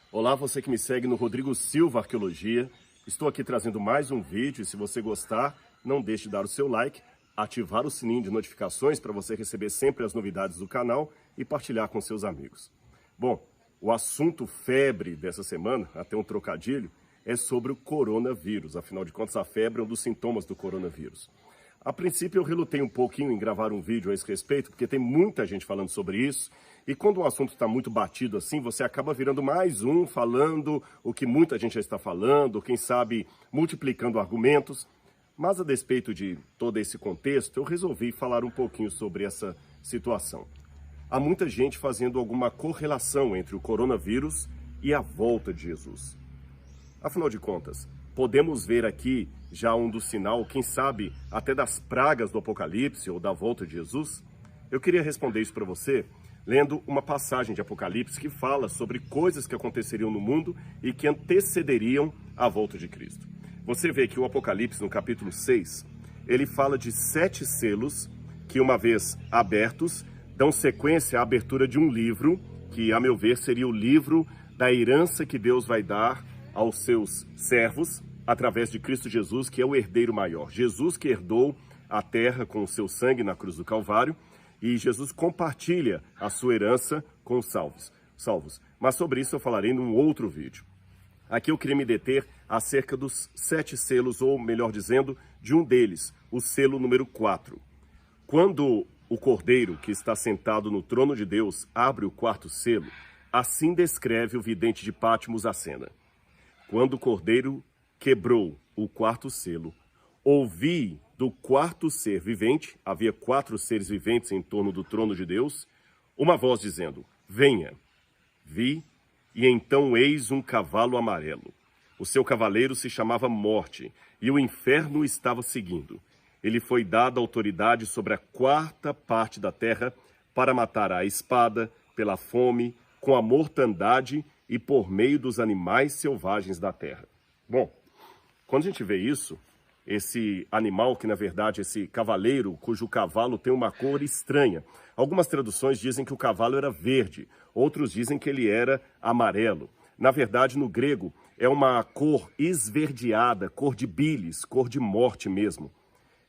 Olá, você que me segue no Rodrigo Silva Arqueologia. Estou aqui trazendo mais um vídeo e se você gostar, não deixe de dar o seu like, ativar o sininho de notificações para você receber sempre as novidades do canal e partilhar com seus amigos. Bom, o assunto febre dessa semana, até um trocadilho, é sobre o coronavírus. Afinal de contas, a febre é um dos sintomas do coronavírus. A princípio eu relutei um pouquinho em gravar um vídeo a esse respeito, porque tem muita gente falando sobre isso, e quando um assunto está muito batido assim, você acaba virando mais um, falando o que muita gente já está falando, quem sabe multiplicando argumentos. Mas a despeito de todo esse contexto, eu resolvi falar um pouquinho sobre essa situação. Há muita gente fazendo alguma correlação entre o coronavírus e a volta de Jesus. Afinal de contas, podemos ver aqui já um do sinal, quem sabe, até das pragas do Apocalipse ou da volta de Jesus? Eu queria responder isso para você lendo uma passagem de Apocalipse que fala sobre coisas que aconteceriam no mundo e que antecederiam a volta de Cristo. Você vê que o Apocalipse, no capítulo 6, ele fala de 7 selos que, uma vez abertos, dão sequência à abertura de um livro, que, a meu ver, seria o livro da herança que Deus vai dar aos seus servos, através de Cristo Jesus, que é o herdeiro maior. Jesus que herdou a terra com o seu sangue na cruz do Calvário, e Jesus compartilha a sua herança com os salvos. Mas sobre isso eu falarei num outro vídeo. Aqui eu queria me deter acerca dos 7 selos, ou melhor dizendo, de um deles, o selo número 4. Quando o Cordeiro, que está sentado no trono de Deus, abre o 4º selo, assim descreve o vidente de Pátimos a cena. Quando o Cordeiro quebrou o 4º selo, ouvi do 4º ser vivente, havia 4 seres viventes em torno do trono de Deus, uma voz dizendo, venha. Vi, e então eis um cavalo amarelo. O seu cavaleiro se chamava Morte, e o inferno o estava seguindo. Ele foi dado autoridade sobre a 4ª parte da terra para matar a espada, pela fome, com a mortandade e por meio dos animais selvagens da terra. Bom, quando a gente vê isso, esse animal que, na verdade, esse cavaleiro, cujo cavalo tem uma cor estranha. Algumas traduções dizem que o cavalo era verde, outros dizem que ele era amarelo. Na verdade, no grego, é uma cor esverdeada, cor de bilis, cor de morte mesmo.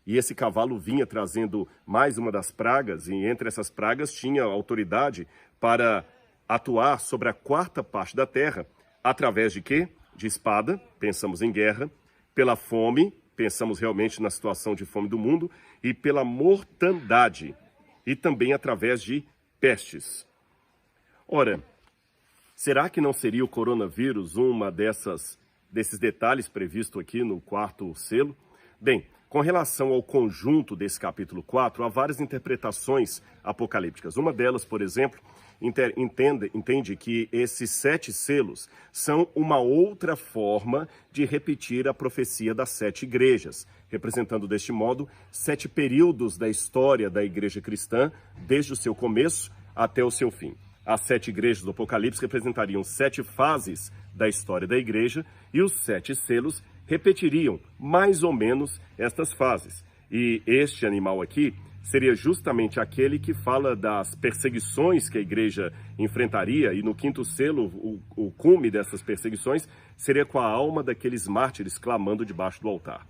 E esse cavalo vinha trazendo mais uma das pragas, e entre essas pragas tinha autoridade para atuar sobre a 4ª parte da terra, através de quê? De espada, pensamos em guerra, pela fome, pensamos realmente na situação de fome do mundo, e pela mortandade, e também através de pestes. Ora, será que não seria o coronavírus uma desses detalhes previsto aqui no 4º selo? Bem, com relação ao conjunto desse capítulo 4, há várias interpretações apocalípticas. Uma delas, por exemplo, entende que esses 7 selos são uma outra forma de repetir a profecia das 7 igrejas, representando deste modo 7 períodos da história da igreja cristã, desde o seu começo até o seu fim. As 7 igrejas do Apocalipse representariam 7 fases da história da igreja e os 7 selos repetiriam mais ou menos estas fases. E este animal aqui seria justamente aquele que fala das perseguições que a igreja enfrentaria, e no 5º selo, o cume dessas perseguições seria com a alma daqueles mártires clamando debaixo do altar.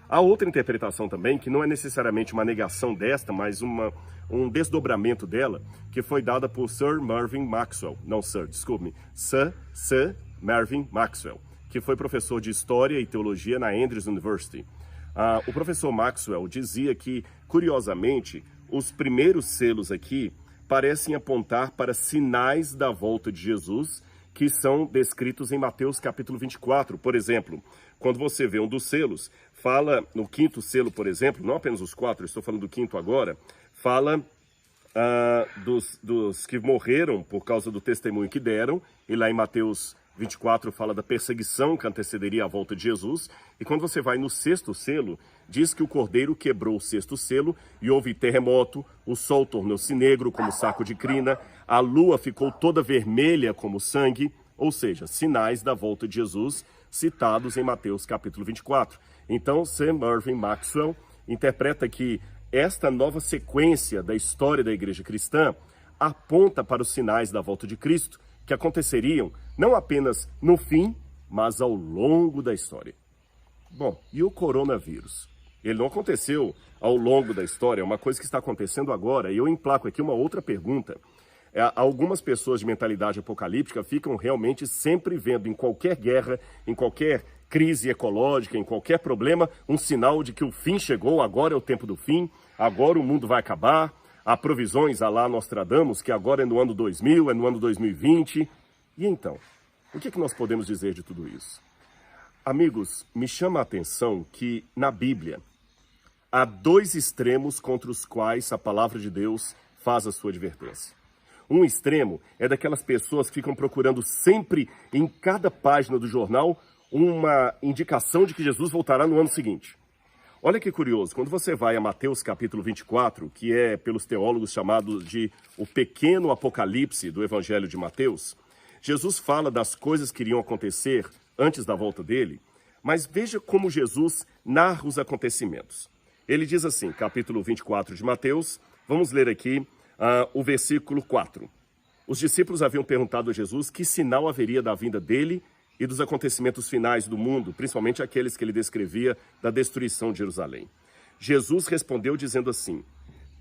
Há outra interpretação também, que não é necessariamente uma negação desta, mas um desdobramento dela, que foi dada por Sir Mervyn Maxwell, Sir Mervyn Maxwell, que foi professor de História e Teologia na Andrews University. O professor Maxwell dizia que, curiosamente, os primeiros selos aqui parecem apontar para sinais da volta de Jesus, que são descritos em Mateus capítulo 24. Por exemplo, quando você vê um dos selos, fala no 5º selo, por exemplo, não apenas os 4, eu estou falando do 5º agora, fala dos que morreram por causa do testemunho que deram, e lá em Mateus 24 fala da perseguição que antecederia a volta de Jesus, e quando você vai no 6º selo, diz que o Cordeiro quebrou o 6º selo e houve terremoto, o sol tornou-se negro como saco de crina, a lua ficou toda vermelha como sangue, ou seja, sinais da volta de Jesus citados em Mateus capítulo 24. Então, Sir Mervyn Maxwell interpreta que esta nova sequência da história da igreja cristã aponta para os sinais da volta de Cristo, que aconteceriam não apenas no fim, mas ao longo da história. Bom, e o coronavírus? Ele não aconteceu ao longo da história, é uma coisa que está acontecendo agora. E eu emplaco aqui uma outra pergunta. Algumas pessoas de mentalidade apocalíptica ficam realmente sempre vendo em qualquer guerra, em qualquer crise ecológica, em qualquer problema, um sinal de que o fim chegou, agora é o tempo do fim, agora o mundo vai acabar. Há provisões, lá Nostradamus, que agora é no ano 2000, é no ano 2020. E então, o que nós podemos dizer de tudo isso? Amigos, me chama a atenção que na Bíblia há dois extremos contra os quais a palavra de Deus faz a sua advertência. Um extremo é daquelas pessoas que ficam procurando sempre, em cada página do jornal, uma indicação de que Jesus voltará no ano seguinte. Olha que curioso, quando você vai a Mateus capítulo 24, que é pelos teólogos chamado de o pequeno apocalipse do Evangelho de Mateus, Jesus fala das coisas que iriam acontecer antes da volta dele, mas veja como Jesus narra os acontecimentos. Ele diz assim, capítulo 24 de Mateus, vamos ler aqui o versículo 4. Os discípulos haviam perguntado a Jesus que sinal haveria da vinda dele e dos acontecimentos finais do mundo, principalmente aqueles que ele descrevia da destruição de Jerusalém. Jesus respondeu dizendo assim,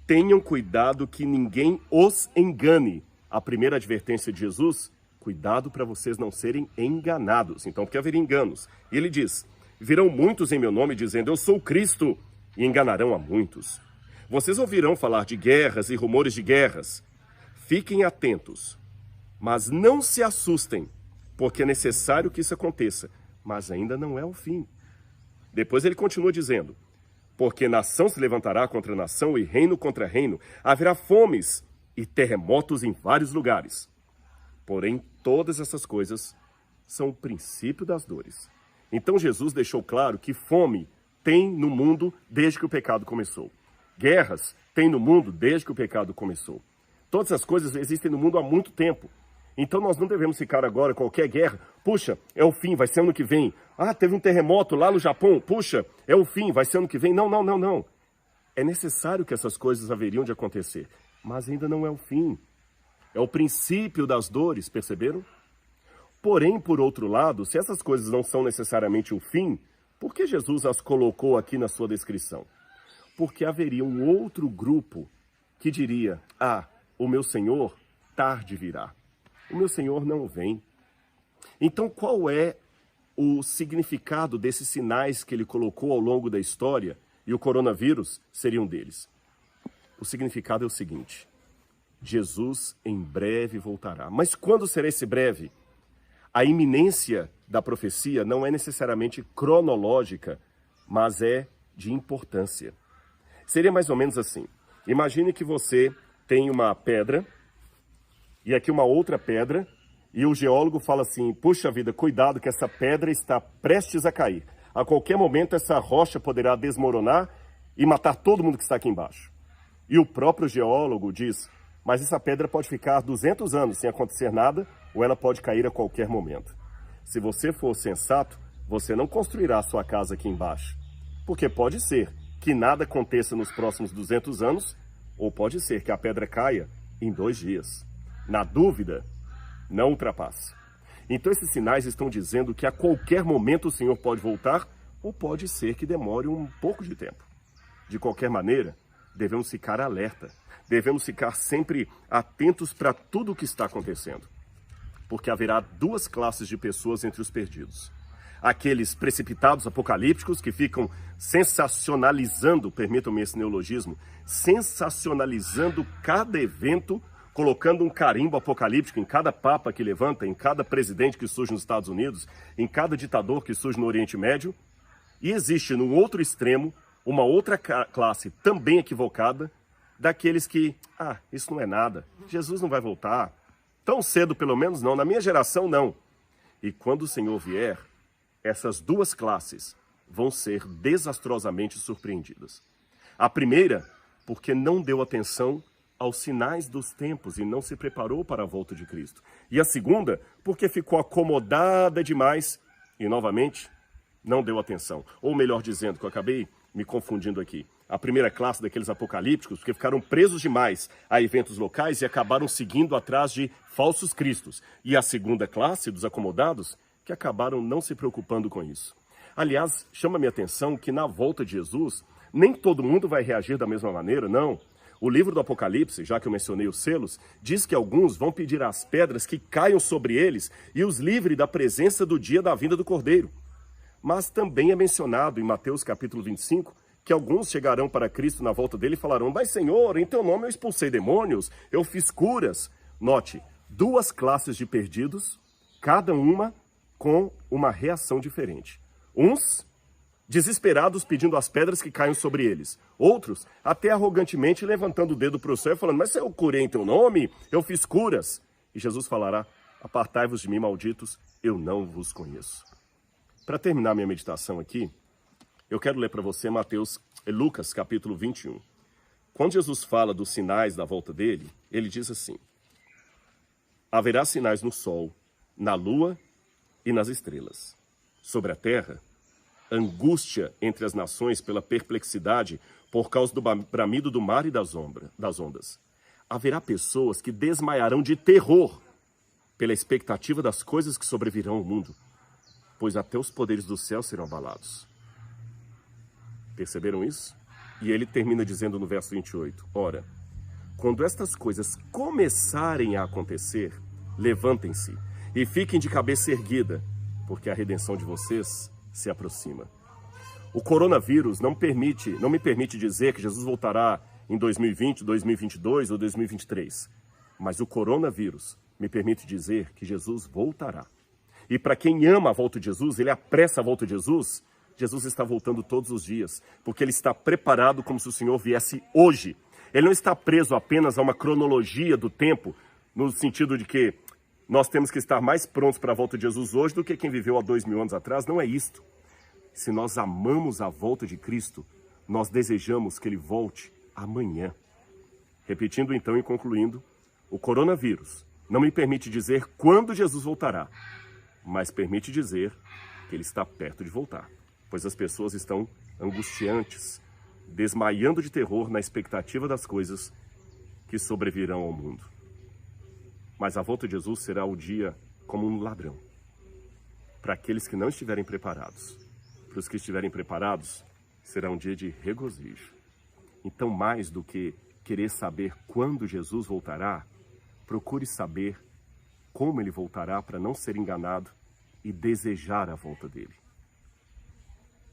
tenham cuidado que ninguém os engane. A primeira advertência de Jesus, cuidado para vocês não serem enganados. Então, porque haveria enganos. E ele diz, virão muitos em meu nome dizendo, eu sou Cristo, e enganarão a muitos. Vocês ouvirão falar de guerras e rumores de guerras. Fiquem atentos, mas não se assustem, porque é necessário que isso aconteça, mas ainda não é o fim. Depois ele continua dizendo, porque nação se levantará contra nação e reino contra reino, haverá fomes e terremotos em vários lugares. Porém, todas essas coisas são o princípio das dores. Então Jesus deixou claro que fome tem no mundo desde que o pecado começou. Guerras tem no mundo desde que o pecado começou. Todas as coisas existem no mundo há muito tempo. Então nós não devemos ficar agora, qualquer guerra, puxa, é o fim, vai ser ano que vem. Ah, teve um terremoto lá no Japão, puxa, é o fim, vai ser ano que vem. Não. É necessário que essas coisas haveriam de acontecer, mas ainda não é o fim. É o princípio das dores, perceberam? Porém, por outro lado, se essas coisas não são necessariamente o fim, por que Jesus as colocou aqui na sua descrição? Porque haveria um outro grupo que diria, o meu Senhor tarde virá. O meu Senhor não vem. Então, qual é o significado desses sinais que ele colocou ao longo da história? E o coronavírus seria um deles. O significado é o seguinte, Jesus em breve voltará. Mas quando será esse breve? A iminência da profecia não é necessariamente cronológica, mas é de importância. Seria mais ou menos assim. Imagine que você tem uma pedra e aqui uma outra pedra e o geólogo fala assim, puxa vida, cuidado que essa pedra está prestes a cair. A qualquer momento essa rocha poderá desmoronar e matar todo mundo que está aqui embaixo. E o próprio geólogo diz, mas essa pedra pode ficar 200 anos sem acontecer nada ou ela pode cair a qualquer momento. Se você for sensato, você não construirá a sua casa aqui embaixo. Porque pode ser que nada aconteça nos próximos 200 anos, ou pode ser que a pedra caia em 2 dias. Na dúvida, não ultrapasse. Então esses sinais estão dizendo que a qualquer momento o Senhor pode voltar, ou pode ser que demore um pouco de tempo. De qualquer maneira, devemos ficar alerta. Devemos ficar sempre atentos para tudo o que está acontecendo. Porque haverá 2 classes de pessoas entre os perdidos. Aqueles precipitados apocalípticos que ficam sensacionalizando, permitam-me esse neologismo, sensacionalizando cada evento, colocando um carimbo apocalíptico em cada papa que levanta, em cada presidente que surge nos Estados Unidos, em cada ditador que surge no Oriente Médio. E existe, no outro extremo, uma outra classe também equivocada, daqueles que, isso não é nada, Jesus não vai voltar, tão cedo pelo menos não, na minha geração não. E quando o Senhor vier, essas 2 classes vão ser desastrosamente surpreendidas. A primeira, porque não deu atenção aos sinais dos tempos e não se preparou para a volta de Cristo. E a segunda, porque ficou acomodada demais e, novamente, não deu atenção. Ou melhor dizendo, que eu acabei me confundindo aqui, a primeira classe daqueles apocalípticos, porque ficaram presos demais a eventos locais e acabaram seguindo atrás de falsos cristos. E a segunda classe, dos acomodados, que acabaram não se preocupando com isso. Aliás, chama minha atenção que na volta de Jesus, nem todo mundo vai reagir da mesma maneira, não. O livro do Apocalipse, já que eu mencionei os selos, diz que alguns vão pedir às pedras que caiam sobre eles e os livre da presença do dia da vinda do Cordeiro. Mas também é mencionado em Mateus capítulo 25, que alguns chegarão para Cristo na volta dele e falarão: mas Senhor, em teu nome eu expulsei demônios, eu fiz curas. Note, duas classes de perdidos, cada uma com uma reação diferente. Uns desesperados pedindo às pedras que caiam sobre eles. Outros até arrogantemente levantando o dedo para o céu e falando: mas eu curei em teu nome, eu fiz curas. E Jesus falará: apartai-vos de mim, malditos, eu não vos conheço. Para terminar minha meditação aqui, eu quero ler para você Lucas capítulo 21. Quando Jesus fala dos sinais da volta dele, ele diz assim: haverá sinais no sol, na lua e nas estrelas. Sobre a terra, angústia entre as nações pela perplexidade por causa do bramido do mar e das ondas. Haverá pessoas que desmaiarão de terror pela expectativa das coisas que sobrevirão ao mundo, pois até os poderes do céu serão abalados. Perceberam isso? E ele termina dizendo no verso 28, ora, quando estas coisas começarem a acontecer, levantem-se e fiquem de cabeça erguida, porque a redenção de vocês se aproxima. O coronavírus não me permite dizer que Jesus voltará em 2020, 2022 ou 2023. Mas o coronavírus me permite dizer que Jesus voltará. E para quem ama a volta de Jesus, ele apressa a volta de Jesus, Jesus está voltando todos os dias, porque ele está preparado como se o Senhor viesse hoje. Ele não está preso apenas a uma cronologia do tempo, no sentido de que nós temos que estar mais prontos para a volta de Jesus hoje do que quem viveu há 2000 anos atrás. Não é isto. Se nós amamos a volta de Cristo, nós desejamos que ele volte amanhã. Repetindo então e concluindo, o coronavírus não me permite dizer quando Jesus voltará, mas permite dizer que ele está perto de voltar, pois as pessoas estão angustiantes, desmaiando de terror na expectativa das coisas que sobrevirão ao mundo. Mas a volta de Jesus será o dia como um ladrão. Para aqueles que não estiverem preparados. Para os que estiverem preparados, será um dia de regozijo. Então, mais do que querer saber quando Jesus voltará, procure saber como ele voltará para não ser enganado e desejar a volta dele.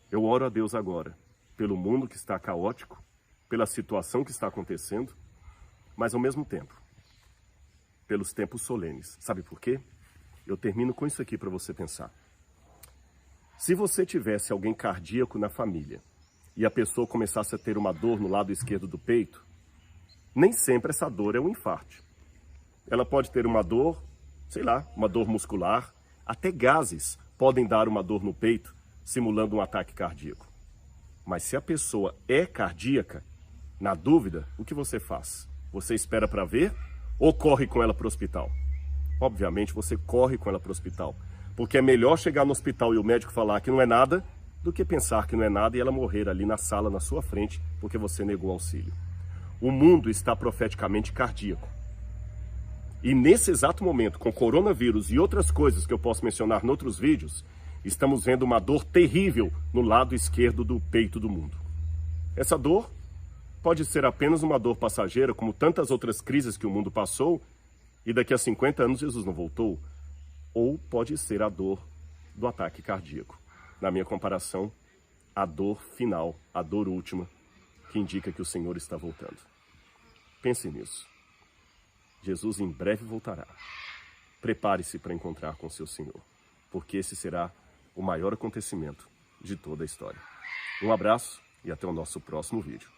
Eu oro a Deus agora, pelo mundo que está caótico, pela situação que está acontecendo, mas ao mesmo tempo, pelos tempos solenes. Sabe por quê? Eu termino com isso aqui para você pensar. Se você tivesse alguém cardíaco na família e a pessoa começasse a ter uma dor no lado esquerdo do peito, nem sempre essa dor é um infarto. Ela pode ter uma dor, sei lá, uma dor muscular, até gases podem dar uma dor no peito, simulando um ataque cardíaco. Mas se a pessoa é cardíaca, na dúvida, o que você faz? Você espera para ver ou corre com ela para o hospital? Obviamente você corre com ela para o hospital, porque é melhor chegar no hospital e o médico falar que não é nada, do que pensar que não é nada e ela morrer ali na sala, na sua frente, porque você negou auxílio. O mundo está profeticamente cardíaco. E nesse exato momento, com coronavírus e outras coisas que eu posso mencionar em outros vídeos, estamos vendo uma dor terrível no lado esquerdo do peito do mundo. Essa dor pode ser apenas uma dor passageira, como tantas outras crises que o mundo passou, e daqui a 50 anos Jesus não voltou. Ou pode ser a dor do ataque cardíaco. Na minha comparação, a dor final, a dor última, que indica que o Senhor está voltando. Pense nisso. Jesus em breve voltará. Prepare-se para encontrar com seu Senhor, porque esse será o maior acontecimento de toda a história. Um abraço e até o nosso próximo vídeo.